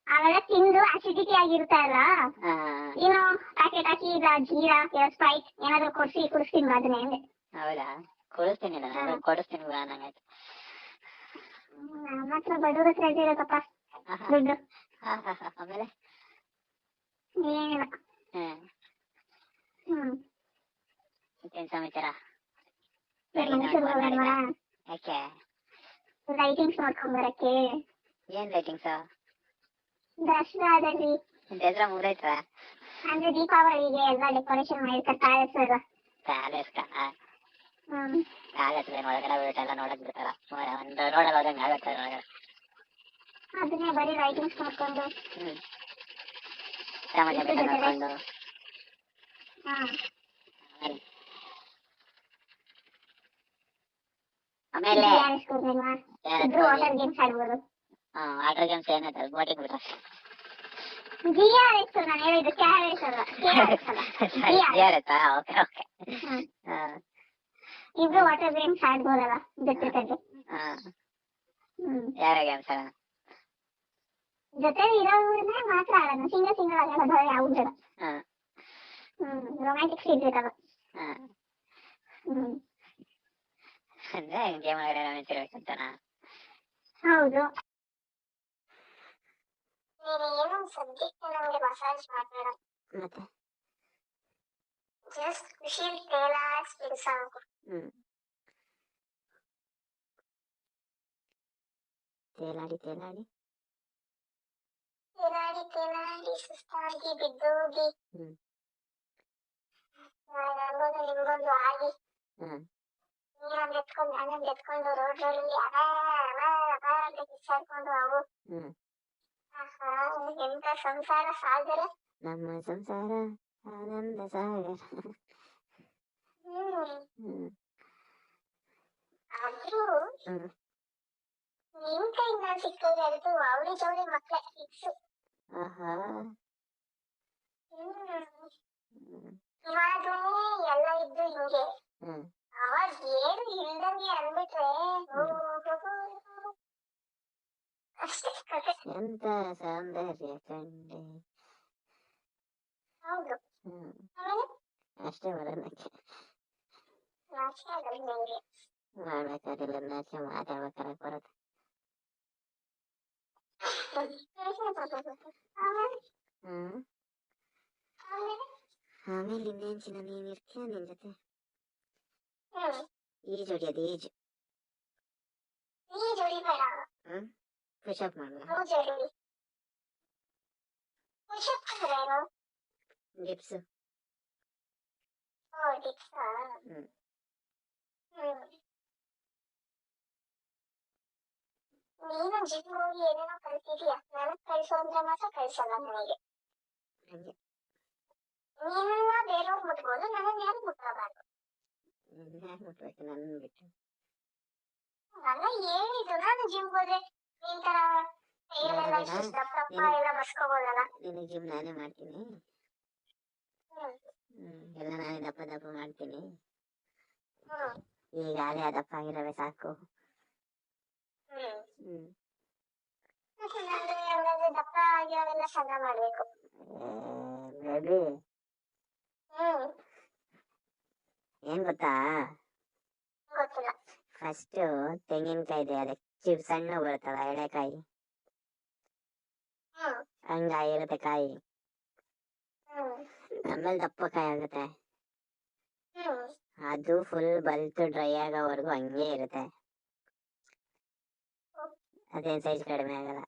ಅವೆಲ್ಲ ತಿಂದು ಅಸಿಡಿಟಿ ಆಗಿರ್ತಾ ಅಲ್ಲ, ಏನು ಪ್ಯಾಕೆಟ್ ಹಾಕಿ ಇಲ್ಲ ಜೀರಾ ಸ್ಪ್ರೈಟ್ ಏನಾದ್ರು ಕೊಡ್ಸಿ ಕುಡಿಸ್ತೀನಿ ಬಾ ಅದನ್ನೇ ಅಂದೆ. ಹೌದಾ, ಕೊಡಿಸ್ತೀನಿ, ನಾನು ಕೊಡಿಸ್ತೀನಿ ಬಾ ನಂಗಾಯ್ತು. ನಮ್ಮ ಹತ್ರ ಬಡವ್ರ ಹತ್ರ ಇರತ್ತಪ್ಪ ದುಡ್ಡು. ಆಮೇಲೆ ಏನಿಲ್ಲ. ಮತ್ತೇನ್ ಸಮಾಚಾರ? ಮೈಸೂರು ಹೋಗಲ್ವಾ? ಯಾಕೆ? ಲೈಟಿಂಗ್ಸ್ ನೋಡ್ಕೊಂಡ್ ಬರಕ್ಕೆ. ಏನ್ ಲೈಟಿಂಗ್ಸ್? ದಸರಾದಲ್ಲಿ ದಸರಾ ಮುಗ್ದೈತ್ರ? ಅಂದ್ರೆ ದೀಪಾವಳಿಗೆ ಎಲ್ಲ ಡೆಕೋರೇಷನ್ ಮಾಡಿರ್ತಾರೆ ಪ್ಯಾಲೇಸ್ ಎಲ್ಲ. ಪ್ಯಾಲೇಸ್ ಪ್ಯಾಲೇಸ್ ಒಳಗಡೆ ಬಿಟ್ಟೆಲ್ಲ ನೋಡಕ್ ಬಿಡ್ತಾರ? ಒಂದು ರೋಡಲ್ಲಿ ಹೋದಂಗೆ ಆಗತ್ತೆ ಒಳಗಡೆ. ಅದನ್ನೇ ಬರೀ ಲೈಟಿಂಗ್ಸ್ ನೋಡ್ಕೊಂಡು ಸಾಮಾನ್ಯ ಬೆಟ್ಟ ನೋಡ್ಕೊಂಡು. ಆಮೇಲೆ ವಾಟರ್ ಗೇಮ್ಸ್ ಆಡ್ಬೋದು. ವಾಟರ್ ಗೇಮ್ಸ್ ಏನೈತೆ? ಬೋಟಿಂಗ್ ಬಿಟ್ರೆ GRS ನಾನು ಹೇಳಿದ್ದು KRS ಅಲ್ಲ. Okay okay. ಇಬ್ರು ವಾಟರ್ ಗೇಮ್ಸ್ ಆಡ್ಬೋದಲ್ಲ ಜೊತೆ. ಯಾವ ಗೇಮ್ಸ್? ಜೊತೆ ಇರೋರ್ನೇ ಮಾತ್ರ ಆಡೋಣ, ಸಿಂಗಲ್ ಆಡೋದು ಯಾವ್ದು ಬೇಡ. ರೊಮ್ಯಾಂಟಿಕ್ ಸೀನ್ ಬೇಕಲ್ಲ. ಅಂದ್ರೆ ಗೇಮ್ ಒಳಗಡೆ ಮೆಚ್ಚಿರ್ಬೇಕಂತನಾ? ಹೌದು. ನೀನು ಸದ್ಯಕ್ಕೆ ನಮಗೆ ಮಸಾಜ್ ಮಾಡಬೇಡ, ಮತ್ತೆ ಜಸ್ಟ್ ಖುಷಿಯಲ್ಲಿ ತೇಲಾಡಿಸ್ಬಿಡು ಸಾಕು. ತೇಲಾಡಿ ಸುಸ್ತಾಗಿ ಬಿದ್ದೋಗಿ ನನಗೊಂದು ನಿಮ್ಗೊಂದು ಆಗಿ ನೀನೊಂದು ಎತ್ಕೊಂಡು ನಾನೊಂದು ಎತ್ಕೊಂಡು ರೋಡ್ಗಳಲ್ಲಿ ಅಂತ ಕಿಚ್ಚಾಡ್ಕೊಂಡು ಅವು ಎಂತ ಸಂಸಾರ ಸಾಗರ ನಮ್ಮ ಸಂಸಾರ ಆನಂದ ಸಾಗರ. ಆದ್ರೂ ನಿಮ್ ಕೈಗೆ ನಾನು ಸಿಕ್ಕೋದು ಅದು ಅವಳಿ ಜವಳಿ ಮಕ್ಳ ಫಿಕ್ಸ್. ಇವಾಗ್ಲೇ ಎಲ್ಲ ಇದ್ದು ಹಿಂಗೆ, ಅವಾಗ ಏನು ಇಲ್ದಂಗೆ ಅಂದ್ಬಿಟ್ರೆ ಅಷ್ಟೇ ಕತೆ. ಎಂತ ಸೌಂದರ್ಯ ಕಂಡೆ. ಹೌದು. ಆಮೇಲೆ ಅಷ್ಟೇ ಬರೋದಕ್ಕೆ ನಾಚಿಕೆ ಆಗಲ್ಲ ನಂಗೆ. ಮಾಡ್ಬೇಕಾಗಿಲ್ಲ, ನಾಚಿಕೆ ಮಾತಾಡ್ಬೇಕಾದ್ರೆ ಬರುತ್ತೆ. ಆಮೇಲೆ ಇನ್ನೇನ್ ಚಿನ್ನ, ನೀನ್ ಇರ್ತೀಯ ನಿನ್ ಜೊತೆ ಈಜು ಹೊಡಿಯೋದು. ಈಜು ಹೊಡಿಬೇಡ. ಪುಷಪ್ ಮಾಡ್ಬೇಡ. ಪುಷಪ್ ಅಂದ್ರೆ ಏನು? ಡಿಪ್ಸ್. ನೀನು ಜಿಮ್ ಹೋಗಿ ಏನೇನೋ ಕಲ್ತಿದೀಯ, ನನಗ್ ಕಳ್ಸು ಅಂದ್ರೆ ಮಾತ್ರ ಕಳ್ಸಲ್ಲ ನನಗೆ. ಹಂಗೆ ನಿನ್ನ ಬೇರೆಯವ್ರು ಮುಟ್ಬೋದು, ನನಗ್ ಯಾರು ಮುಟ್ಕೋಬಾರ್ದು. ಯಾರು ಮುಟ್ಬೇಕು ನನ್ನ ಬಿಟ್ಟು? ನನ್ನ ಹೇಳಿದ್ದು, ನಾನು ಜಿಮ್ ಹೋದ್ರೆ ನಿನ್ ತರ ಬೇಡ ಕೈಯಲ್ಲೆಲ್ಲ ಬೇಡ, ಇಷ್ಟು ದಪ್ಪ ದಪ್ಪ ನಿನಗೆ ಎಲ್ಲ ಬಸ್ಕೋಬೋದಲ್ಲ. ನಿನಗೆ ಜಿಮ್ ನಾನೇ ಮಾಡ್ತೀನಿ. ಎಲ್ಲ ನಾನೇ ದಪ್ಪ ದಪ್ಪ ಮಾಡ್ತೀನಿ. ಈಗಾಗಲೇ ಆ ದಪ್ಪ ಆಗಿರವೆ ಸಾಕು. ಹಂಗಾದ್ರೆ ದಪ್ಪ ಆಗಿರೋವೆಲ್ಲ ಸಣ್ಣ ಮಾಡ್ಬೇಕು. ಬೇಬಿ ಏನ್ ಗೊತ್ತಾ, ಗೊತ್ತಿಲ್ಲ. ಫಸ್ಟ್ ತೆಂಗಿನಕಾಯಿ ಇದೆ, ಅದಕ್ಕೆ ಚಿಪ್ ಸಣ್ಣ ಬರುತ್ತಲ್ಲ ಎಳೆಕಾಯಿ, ಹಂಗಾಗಿರುತ್ತೆ ಕಾಯಿ. ಆಮೇಲೆ ದಪ್ಪ ಕಾಯಿ ಆಗುತ್ತೆ, ಅದು ಫುಲ್ ಬಲ್ತು ಡ್ರೈ ಆಗೋವರೆಗೂ ಹಂಗೆ ಇರುತ್ತೆ. ಅದೇನ್ ಸೈಜ್ ಕಡಿಮೆ ಆಗಲ್ಲ.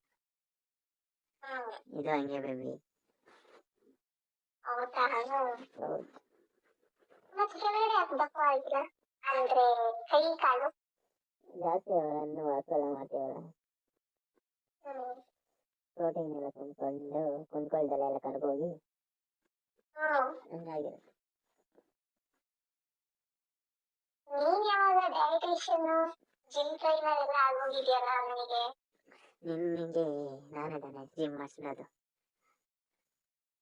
ಇದು ಹಂಗೆ ಬೇಬಿ. ಹೌದಾ? ಹೌದು. ಮತ್ತೆ ಕೆಳಗಡೆ ಯಾಕೆ ದಪ್ಪ ಆಗಿಲ್ಲ? ಅಂದ್ರೆ ಕೈ ಕಾಲು ಜಾಸ್ತಿ ಅವರನ್ನು ಹಾಕಲ್ಲ ಮಾಡ್ತೀವಲ್ಲ, ಪ್ರೋಟೀನ್ ಎಲ್ಲ ಕುಂದ್ಕೊಳ್ದಲ್ಲ ಎಲ್ಲ ಕರ್ಗೋಗಿ ಹಂಗಾಗಿರುತ್ತೆ. ನೀನ್ ಯಾವಾಗ ಡೈಟಿಷಿಯನ್ ಜಿಮ್ ಟ್ರೈನರ್ ಎಲ್ಲ ಆಗೋಗಿದ್ಯಲ್ಲ ನನಗೆ. ನಿನ್ಗೆ ನಾನೇ ತಾನೆ ಜಿಮ್ ಮಾಡಿಸೋದು,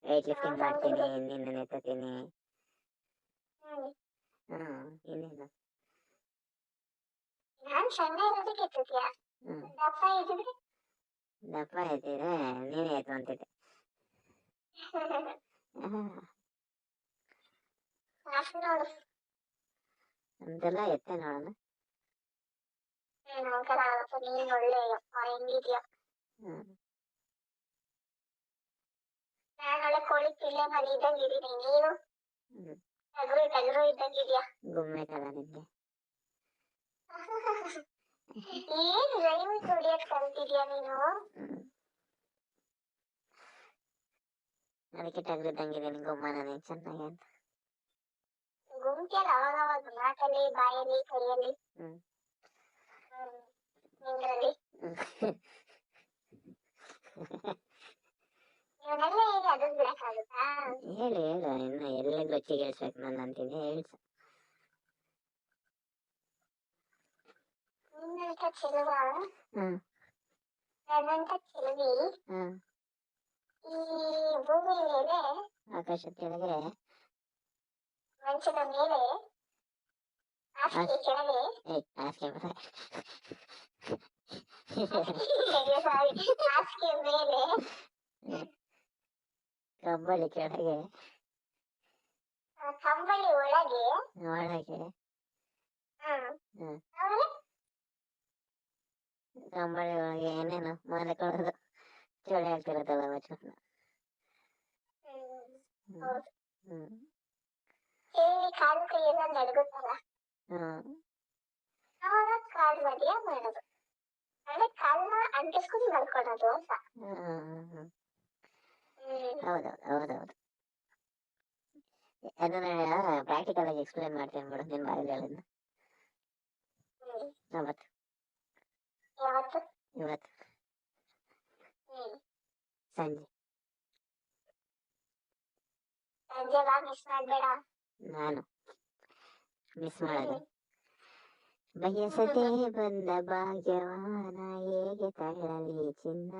ವೇಟ್ ಲಿಫ್ಟಿಂಗ್ ಮಾಡ್ತೀನಿ, ನಿನ್ನ ಎತ್ತತೀನಿ. ಇನ್ನೇನು ನಾನ್ ಸಣ್ಣ ಇರೋದಕ್ಕೆ ಎತ್ತಿದ್ಯಾ? ದಪ್ಪ ಇದ್ದಿದ್ರೆ ದಪ್ಪ ಎತ್ತಿದ್ರೆ ನೀನೇ ಎತ್ತು ಅಂತಿದ್ದೆ. ನೋಡು ಅಂತೆಲ್ಲ ಎತ್ತೆ ನೋಡೋಣ. ನೀನ್ ಒಳ್ಳೆ ಹೆಂಗಿದ್ಯಾ? ನಾನ್ ಒಳ್ಳೆ ಕೋಳಿ ಪಿಳ್ಳೆ ಮರಿ ಇದ್ದಂಗಿದ್ದೀನಿ, ನೀನು ಟಗರು ಇದ್ದಂಗಿದ್ಯಾ. ಗುಮ್ಮೆ ಕಲ ನಿನ್ಗೆ. ಏನ್ ರೈಮ್ ಹೊಡಿಯಕ್ ಕಲ್ತಿದ್ಯಾ ನೀನು? ಅದಕ್ಕೆ ಟಗರು ಇದ್ದಂಗಿದ್ದೀನಿ, ಗುಮ್ಮ ನನಗೆ ಚೆನ್ನಾಗಿ ಅಂತ. ಗುಂಪಿಯಲ್ಲಿ ಅವಾಗವಾಗ ಮಾತಲ್ಲಿ, ಬಾಯಲ್ಲಿ, ಕೈಯಲ್ಲಿ, ನಿಂದ್ರಲ್ಲಿ ಇವನ್ನೆಲ್ಲ ಹೇಗೆ ಅದನ್ನ ಬಿಡಕ್ಕಾಗುತ್ತಾ? ಹೇಳು ಹೇಳು, ಇನ್ನು ಎಲ್ಲ ಗೊಚ್ಚಿಗೆ ಹೇಳ್ಸ್ಬೇಕು ನಾನು ಅಂತೀನಿ, ಹೇಳ್ಸು. ನಿನ್ನಂತ ಚೆಲುವ, ನನ್ನಂತ ಚೆಲುವಿ ಈ ಭೂಮಿ ಮೇಲೆ, ಆಕಾಶದ ಕೆಳಗೆ, ಮಂಚದ ಮೇಲೆ, ಹಾಸಿಗೆ ಕೆಳಗೆ, ಹಾಸಿಗೆ ಮೇಲೆ, ಕಂಬಳಿ ಕೆಳಗೆ, ಕಂಬಳಿ ಒಳಗೆ, ಕಂಬಳಿ ಒಳಗೆ ಏನೇನು ಮಲ್ಕೊಳ್ಳೋದು, ಚಳಿ ಆಗ್ತಿರುತ್ತಲ್ಲ ಮಚ್ಚ. ಕಾಲು ಕೈ ಎಲ್ಲ ನಡ್ಗುತ್ತಲ್ಲ, ಅವಾಗ ಕಾಲ್ ಮಧ್ಯ ಮಾಡೋದು, ಅಂದ್ರೆ ಕಾಲನ್ನ ಅಂಟಿಸ್ಕೊಂಡು ಮಲ್ಕೊಳ್ಳೋದು ಅಂತ. ಹೌದೌದು ಹೌದೌದು. ಅದನ್ನ ಪ್ರಾಕ್ಟಿಕಲ್ ಆಗಿ ಎಕ್ಸ್ಪ್ಲೇನ್ ಮಾಡ್ತೇನೆ ಬಿಡು, ನಿನ್ ಬಾಯಲ್ಲಿ ಹೇಳಿದ್ನ. ಇವತ್ತು ಸಂಜೆ ಮಿಸ್ ಮಾಡ್ಬೇಡ. ನಾನು ಮಿಸ್ ಮಾಡೋದು ಬಯಸದೆ ಬಂದ ಭಾಗ್ಯವಾನ ಹೇಗೆ ತಳ್ಳಲಿ ಚಿನ್ನ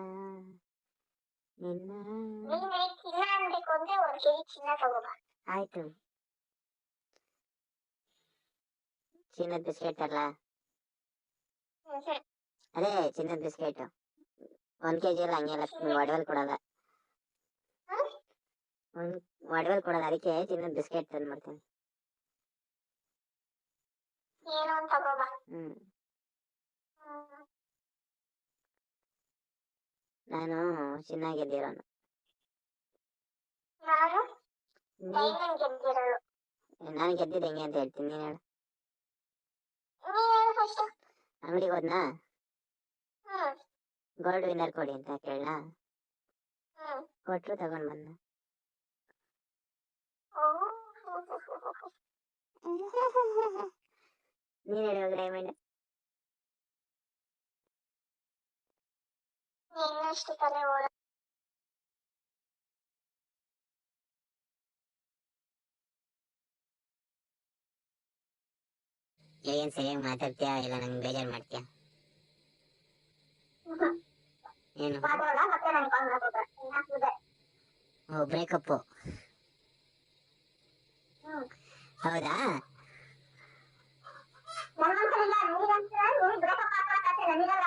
ನಿನ್ನ. ಚಿನ್ನ ಅನ್ಬೇಕು ಅಂದ್ರೆ 1 kg ಚಿನ್ನ ತಗೋಬ. ಆಯ್ತು, ಚಿನ್ನದ ಬಿಸ್ಕೆಟ್ ಅಲ್ಲ, ಅದೇ ಚಿನ್ನದ ಬಿಸ್ಕೆಟ್ 1 kg ಎಲ್ಲ ಹಂಗೆಲ್ಲ ಒಡವೆಲ್ ಕೊಡಲ್ಲ, ಒಡವೆಲ್ ಕೊಡಲ್ಲ, ಅದಕ್ಕೆ ಚಿನ್ನದ ಬಿಸ್ಕೆಟ್ ತಂದು ಮಾಡ್ತೇನೆ. ಏನು ಅಂತ ತಗೋಬ. ನಾನು ಚೆನ್ನಾಗಿದ್ದೀರೋನು. ನಾನು ಗೆದ್ದಿದ್ದೆ ಹೆಂಗೆ ಅಂತ ಹೇಳ್ತೀನಿ, ನೀನು ಹೇಳು. ಅಂಗಡಿಗೆ ಹೋದ್ನಾ, ಗೋಲ್ಡ್ ವಿನ್ನರ್ ಕೊಡಿ ಅಂತ ಕೇಳ, ಕೊಟ್ರು ತಗೊಂಡ್ ಬಂದ. ನೀನ್ ಹೇಳಿ ಡೈಮಂಡ್ ಇನ್ನಷ್ಟು ತಲೆ ಓಡ ಏನ್ ಸರಿಯಾಗಿ ಮಾತಾಡ್ತೀಯಾ ಇಲ್ಲ ನಂಗೆ ಬೇಜಾರು ಮಾಡ್ತೀಯಾ? ಏನು? ಮತ್ತೆ ನನ್ ಕಾಲ್ ಮಾಡ್ಕೊಬೇಡ. ಓ ಬ್ರೇಕಪ್ಪು. ಹೌದಾ? ನನ್ಗಂತಲ್ಲ ನೀಗಂತ ನೀನ್ ಬ್ರೇಕಪ್ ಹಾಕತ್ತೆ ನನಗಲ್ಲ.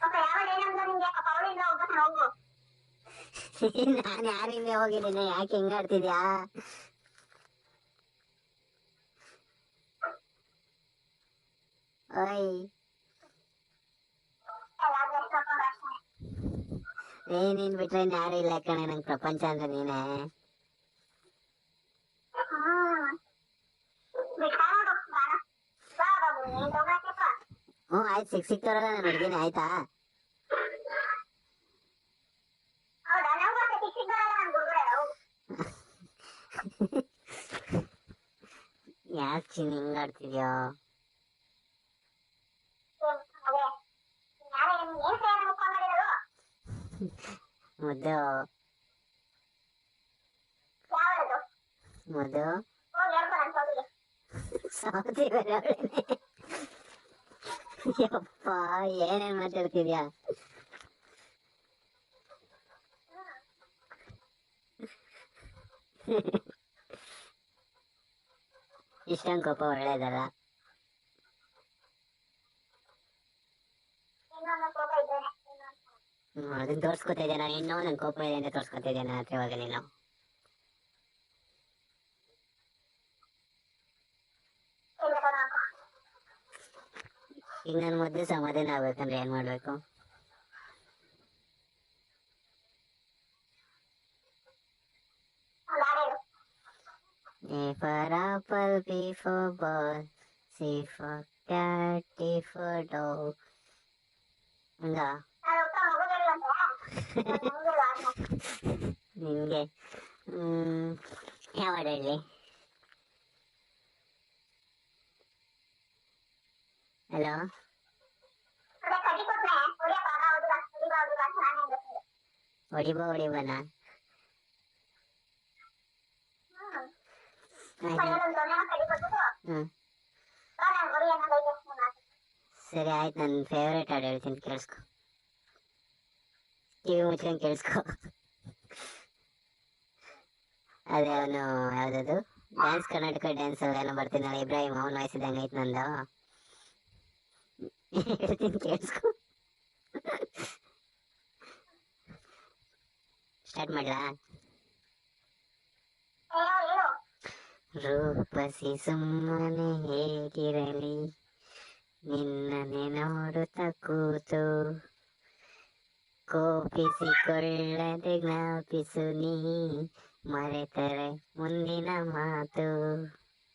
ಪಾಪ ಯಾವ ಏನಂದ್ರೆ ನಿಂಗೆ ಪಾಪ ಅವಳಿಂದ ಹೋಗ್ಬೇಕು ಹೋಗು. ನಾನು ಯಾರಿಂದ ಹೋಗಿದ್ದೀನಿ? ಯಾಕೆ ಹಿಂಗಾಡ್ತಿದ್ಯಾ? ಓಯ್ ನೀನ್ ಬಿಟ್ರೆ ಯಾರು ಇಲ್ಲ ಕಣೆ, ನಂಗೆ ಪ್ರಪಂಚ ಅಂದ್ರೆ ನೀನೇ. ಹ್ಞೂ ಆಯ್ತು, ಸಿಕ್ತವ್ರಲ್ಲ ನಾನು ಹುಡುಗಿನೇ, ಆಯ್ತಾ? ಯಾಕೆ ಚಿನ್ ಹಿಂಗಾಡ್ತಿದ್ಯೋ? ಮುದ್ದು ಮುದ್ದು ಸೌದಿ ಬರೋಳೇನೆ. ಯಪ್ಪ ಏನೇನ್ ಮಾತಾಡ್ತಿದ್ಯಾ? ಇಷ್ಟೊಂದು ಕೋಪ ಒಳ್ಳೇದಲ್ಲ. ಅದನ್ನ ತೋರ್ಸ್ಕೊತಾ ಇದ್ದೆ ನಾನು, ಇನ್ನೂ ನನ್ ಕೋಪ ಇದೆ ಅಂತ ತೋರ್ಸ್ಕೊತಾ ಇದ್ದೆ ನನ್ನ ಹತ್ರ ಇವಾಗ ನೀನು. ಈಗ ನನ್ ಮೊದ್ಲು ಸಮಾಧಾನ ಆಗ್ಬೇಕಂದ್ರೆ ಏನ್ ಮಾಡ್ಬೇಕು? A for apple, B for ball, C for cat, D for dog. ಹಂಗ ನಿನ್ಗೆ ಯಾವ ಹಾಡು ಹೇಳಿ? ಹಲೋ, ಹೊಡಿಬನ? ಹ್ಮ್ ಸರಿ ಆಯ್ತು, ನನ್ನ ಫೇವ್ರೇಟ್ ಹಾಡು ಹೇಳ್ತೀನಿ ಕೇಳಿಸ್ಕೊ. ಕಿವಿ ಮುಚ್ಕೊಂಡು ಕೇಳಿಸ್ಕೊ. ಅದೇ ಅವನು ಯಾವ್ದದು ಡ್ಯಾನ್ಸ್ ಕರ್ನಾಟಕ ಡ್ಯಾನ್ಸ್ ಏನೋ ಬರ್ತೀನಲ್ಲ ಇಬ್ರಾಹಿಂ, ಅವನು ವಯಸ್ಸಿದಂಗೆ ಐತೆ ನಂದು. ಹೇಳ್ತೀನಿ ಕೇಳಿಸ್ಕೊ. ಸ್ಟಾರ್ಟ್ ಮಾಡ್ಲಾ? ರೂಪಸಿ ಸುಮ್ಮನೆ ಹೇಗಿರಲಿ, ನಿನ್ನನೆ ನೋಡುತ್ತ ಕೂತು ಕೋಪಿಸಿಕೊಳ್ಳದೆ ಜ್ಞಾಪಿಸು ನೀ, ಮರೆತರೆ ಮುಂದಿನ ಮಾತು.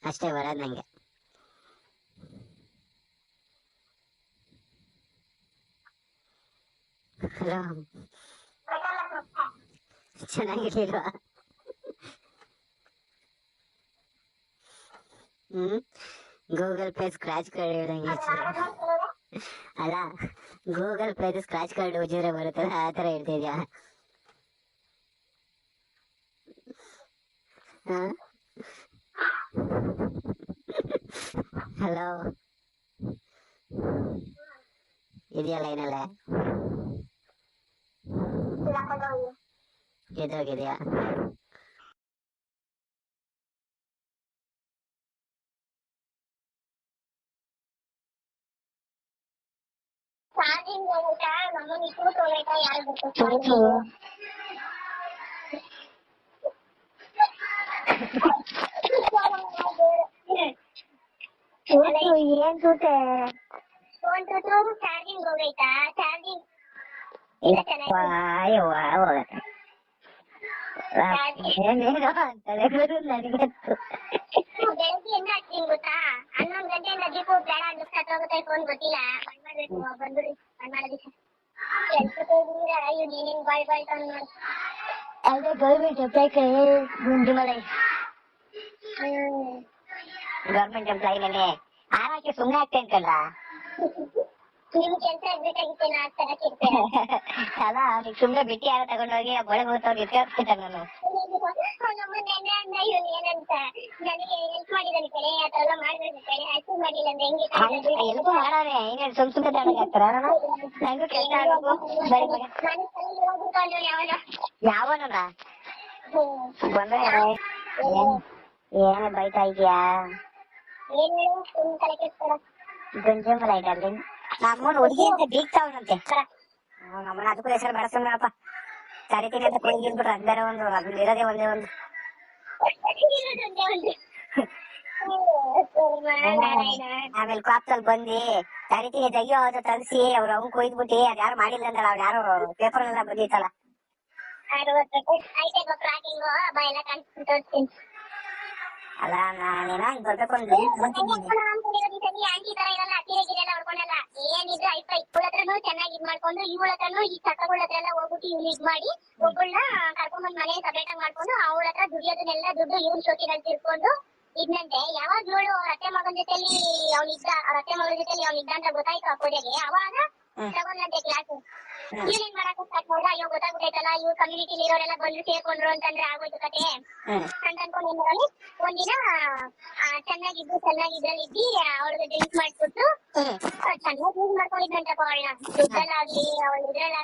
ಅಷ್ಟೇ ಬರೋದು ನಂಗೆ. ಹಲೋ, ಚೆನ್ನಾಗಿರ್ಲಿಲ್ವಾ? ಗೂಗಲ್ ಪೇ ಸ್ಕ್ರಾಚ್ ಕಾರ್ಡ್ ಹೇಳ್ದಂಗೆ ಅಲ್ಲ, ಗೂಗಲ್ ಪೇ ಸ್ಕ್ರಾಚ್ ಕಾರ್ಡ್ ಉಜ್ಜಿದ್ರೆ ಬರುತ್ತಲ್ಲ ಆ ಥರ ಹೇಳ್ತಿದ್ಯಾ? ಹಲೋ, ಇದೆಯಲ್ಲ ಏನಲ್ಲ ಎದೋಗಿದೆಯಾ? ಚಾರ್ಜಿಂಗ್ ಹೋಗ್ತಾ ನಮ್ಮನ್ನ ಇಟ್ಟು ತೊಗೊಳ್ತಾ ಯಾರು ಗೊತ್ತು? ಏನ್ ತೂತೆ ಫೋನ್ ತೂತು ಚಾರ್ಜಿಂಗ್ ಹೋಗೈತಾ? ಚಾರ್ಜಿಂಗ್ ಬೆಳಗ್ಗೆಯಿಂದ ಹಚ್ಚಿಂಗ್ ಗೊತ್ತಾ? 11 ಗಂಟೆಯಿಂದ ದೀಪ ಬೇಡ ಅಂತ ಸತ್ತೋಗುತ್ತೆ ಫೋನ್ ಗೊತ್ತಿಲ್ಲ. ಮಾಡ್ಬೇಕು ಬಂದ್ಬಿಡಿ ಮಾಡೋದಿಕ್ಕೆ ನೀನೇನ್ ಬಾಯ್ ಬಾಯ್ ತಂದು ಅದೇ ಗೌರ್ಮೆಂಟ್ ಎಂಪ್ಲಾಯ್ ಗುಂಡಿ ಮಲೈ ಗೌರ್ಮೆಂಟ್ ಎಂಪ್ಲಾಯಿನೇ ಆರಾಕೆ ಸುಮ್ಮನೆ ಆಗ್ತೇ ಅಂತಲ್ಲ. ನಿಮ್ ಕೆಲ್ಸ ಬೇಕಾಗಿತ್ತು ನಾ ತರಕಿರ್ತೆ ಅಲ್ಲ ನೀವ್ ಸುಮ್ನೆ ಬಿಟ್ಟು ಯಾರ ತಗೊಂಡೋಗಿ ಒಳಗೆ ಹೋಗ್ತಾವ್ರು ಇಟ್ಕೊಂಡ್ಬಿಟ್ಟೆ ನಾನು. ನಮ್ಮ ನೆನ್ನೆ ಅಂದ ಇವನು ಏನಂತ ನನಗೆ ಹೆಲ್ಪ್ ಮಾಡಿದಾನೆ ಕಡೆ ಆ ತರ ಎಲ್ಲ ಮಾಡ್ಬೇಕು ಕಡೆ ಅಷ್ಟು ಮಾಡಿಲ್ಲ ಅಂದ್ರೆ ಹೆಂಗೆ ಎಲ್ಗೂ ಮಾಡೋರೆ ಏನೇನು ಸುಮ್ನೆ ದಾಳಿಗೆ ಹಾಕ್ತಾರ ನಂಗೂ ಕೆಲಸ ಆಗ್ಬೇಕು ಬರೀ ಮಗ ಯಾವನ ಬಂದ್ರೆ ಏನ ಬೈತಾ ಇದೀಯಾ ಗಂಜಂಬಲ ಐಟಲ್ಲಿ ನಮ್ಮನ್ ಹುಡುಗಿ ಅಂತ ಬೀಗ್ತಾವನಂತೆ ನಮ್ಮನ್ನ ಅದಕ್ಕೂ ಹೆಸರು ಬೆಳೆಸಪ್ಪ ಕರಿತೀನಿ ಅಂತ ಕೊಯ್ಗಿದ್ಬಿಟ್ರೆ ಅದ್ ಬೇರೆ ಒಂದು ಅದ್ರಲ್ಲಿ ಇರೋದೇ ಒಂದೇ ಒಂದು ಆಮೇಲೆ ಕಾಪ್ಸಲ್ಲಿ ಬಂದಿ ಕರಿತೀನಿ ತೆಗಿಯೋ ಅದು ತಗ್ಸಿ ಅವ್ರು ಅವ್ನು ಕೊಯ್ದ್ಬಿಟ್ಟಿ ಅದ್ ಯಾರು ಮಾಡಿಲ್ಲ ಅಂತಲ್ಲ ಅವ್ರು ಯಾರು ಪೇಪರ್ ಎಲ್ಲ ಬಂದಿತ್ತಲ್ಲ ಅಲ್ಲ ನಾನೇನ ಬರ್ಬೇಕು ಅಂದ್ರೆ ಆಂಟಿ ತರ ಇರಲ್ಲ ಅತಿರೇಗಿರಲ್ಲ ಹೊಡ್ಕೊಂಡಲ್ಲ ಏನಿದ್ರು ಐಫೈ ಇವಳ ಹತ್ರನು ಚೆನ್ನಾಗಿ ಇದ್ ಮಾಡ್ಕೊಂಡು ಇವಳ ಹತ್ರನು ಈ ಚಕ್ಕಗಳ ಹತ್ರ ಎಲ್ಲ ಹೋಗ್ಬಿಟ್ಟು ಇವ್ನು ಇದ್ ಮಾಡಿ ಒಬ್ಬಳನ್ನ ಕರ್ಕೊಂಡ್ಬಂದ್ ಮನೆ ಸಪರೇಟ್ ಆಗಿ ಮಾಡ್ಕೊಂಡು ಅವಳ ಹತ್ರ ದುಡಿಯೋದನ್ನೆಲ್ಲ ದುಡ್ಡು ಇವ್ನ ಶೋಕಿನಲ್ಲಿ ತಿರ್ಕೊಂಡು ಇದ್ನಂತೆ ಯಾವಾಗ ಇವಳು ಅತ್ತೆ ಮಗನ ಜೊತೆಲಿ ಅವ್ನಿದ್ದ ಅವ್ರ ಅತ್ತೆ ಮಗನ ಜೊತೆಲಿ ಅವ್ನಿದ್ದ ಅಂತ ಗೊತ್ತಾಯ್ತು ಆ ಪೂಜೆಗೆ ಅವಾಗ ತಗೊಂಡಂತೆ ಕ್ಲಾಸ್ ಇವ್ನೇನ್ ಮಾಡಕ್ ಸ್ಟಾರ್ಟ್ ಮಾಡ್ದ ಅಯ್ಯೋ ಗೊತ್ತಾಗ್ಬಿಟ್ಟೈತಲ್ಲ ಇವ್ರು ಕಮ್ಯುನಿಟಿಲಿ ಇರೋರೆಲ್ಲ ಬಂದು ಸೇರ್ಕೊಂಡ್ರು ಅಂತಂದ್ರೆ ಆಗೋಯ್ತು ಕತೆ ಅಂತ ಅನ್ಕೊಂಡು ಏನ್ ಮಾಡೋದು ಒಂದಿನ ಚೆನ್ನಾಗಿದ್ರಲ್ಲಿ ಅವಳಿಗೆ ಡ್ರಿಂಕ್ ಮಾಡ್ಬಿಟ್ಟು ಚೆನ್ನಾಗಿ ಯೂಸ್ ಮಾಡ್ಕೊಂಡಿದ್ನಂತಪ್ಪ ಅವಳನ್ನ ದುಡ್ಡಲ್ಲಾಗ್ಲಿ ಅವಳ ಇದ್ರಲ್ಲ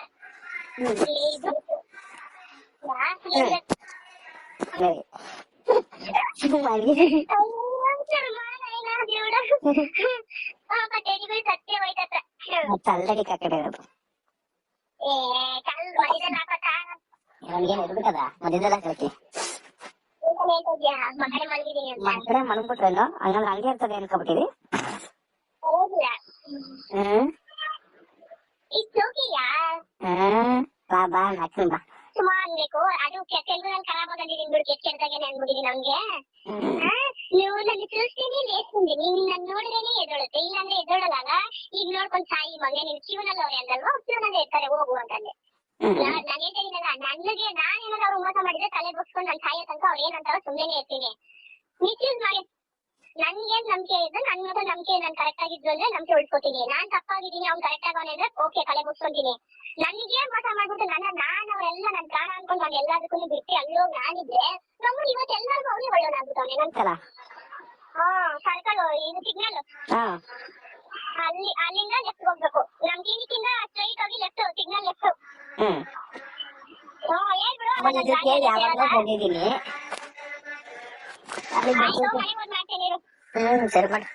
ಸತ್ಯ ಹೋಯ್ತತ್ರ ತಲ್ಲಡಿ ಕಾಕಡಿರೋದು ಎದ್ಬಿಟ್ಟದ ಮಧ್ಯದಲ್ಲ ಕಳಿಸಿ ಮಕ್ಕಳೇ ಮಲಗ್ಬಿಟ್ರೇನು ಹಂಗಂದ್ರೆ ಹಂಗೆ ಇರ್ತದೆ ಅನ್ಕೊಬಿಟ್ಟಿರಿ ಬಾ ಬಾ ಹಾಕ್ತೀನಿ ಬಾ ಸುಮಾ ಅನ್ಬೇಕು ಅದು ತೆಲುಗುನಲ್ಲಿ ಖರಾಬ್ ಆಗಿದ್ದೀನಿ ಬಿಡು ಕೆಟ್ಟದಾಗೇನೆ ಅನ್ಬಿಟ್ಟಿದ್ದೀನಿ ನಮ್ಗೆ ನೀವು ನನ್ನ ತಿಳಿಸ್ತೀನಿ ಲೇಸ್ತೀನಿ ನೀನ್ ನನ್ ನೋಡಿದ್ರೇನೆ ಎದ್ದೊಳುತ್ತೆ ಇಲ್ಲಾಂದ್ರೆ ಎದ್ದೊಳಲ್ಲ ಈಗ ನೋಡ್ಕೊಂಡ್ ಸಾಯಿ ಮಗ ನೀನ್ ಶಿವನಲ್ಲಿ ಅವ್ರೆ ಅಂದಲ್ವಾ ಶಿವನಲ್ಲೇ ಇರ್ತಾರೆ ಹೋಗು ಅಂತಂದೆ ನಾನು ಹೇಳ್ತೀನಲ್ಲ ನನಗೆ ನಾನೇನಾದ್ರು ಅವ್ರು ಮೋಸ ಮಾಡಿದ್ರೆ ತಲೆ ಬಗ್ಸ್ಕೊಂಡು ನನ್ ಸಾಯೋ ತನಕ ಅವ್ರು ಏನಂತಾರ ಸುಮ್ಮನೆ ಇರ್ತೀನಿ ಮಿಸ್ಯೂಸ್ ಮಾಡಿ ನನ್ಗೇನ್ ನಂಬಿಕೆ ಇದೆ ನನ್ ಮೇಲೆ ನಂಬಿಕೆ ನಾನು ಕರೆಕ್ಟ್ ಆಗಿದ್ದು ಅಂದ್ರೆ ನಂಬಿಕೆ ಉಳ್ಸ್ಕೊತೀನಿ ನಾನ್ ತಪ್ಪಾಗಿದ್ದೀನಿ ಅವ್ನು ಕರೆಕ್ಟ್ ಆಗೋನೆ ಅಂದ್ರೆ ಓಕೆ ತಲೆ ಬಗ್ಸ್ಕೊಂತೀನಿ ನನಗೆ ಮೋಸ ಮಾಡ್ಬಿಟ್ಟು ನಾನ್ ಅವರೆಲ್ಲ ನನ್ ಪ್ರಾಣ ಅನ್ಕೊಂಡು ನಾನು ಎಲ್ಲದಕ್ಕೂ ಬಿಟ್ಟು ಅಲ್ಲೋಗಿ ನಾನಿದ್ರೆ ನಮ್ಮ ಇವತ್ತು ಎಲ್ಲರಿಗೂ ಅವನೇ ಒಳ್ಳೆಯವನಾಗ್ಬಿಟ್ಟವನೆ ನಂತಲ್ಲ ಸರ್ಕಲ್ ಇದು ಸಿಗ್ನಲ್ ಅಲ್ಲಿಂದ ಲೆಫ್ಟ್ ಹೋಗ್ಬೇಕು ನಮ್ ಕ್ಲಿನಿಕ್ ಇಂದ ಸ್ಟ್ರೈಟ್ ಹೋಗಿ ಲೆಫ್ಟ್ ಸಿಗ್ನಲ್ ಲೆಫ್ಟ್ ಬಂದಿದ್ದೀನಿ ಸರಿ ಮಾಡಿ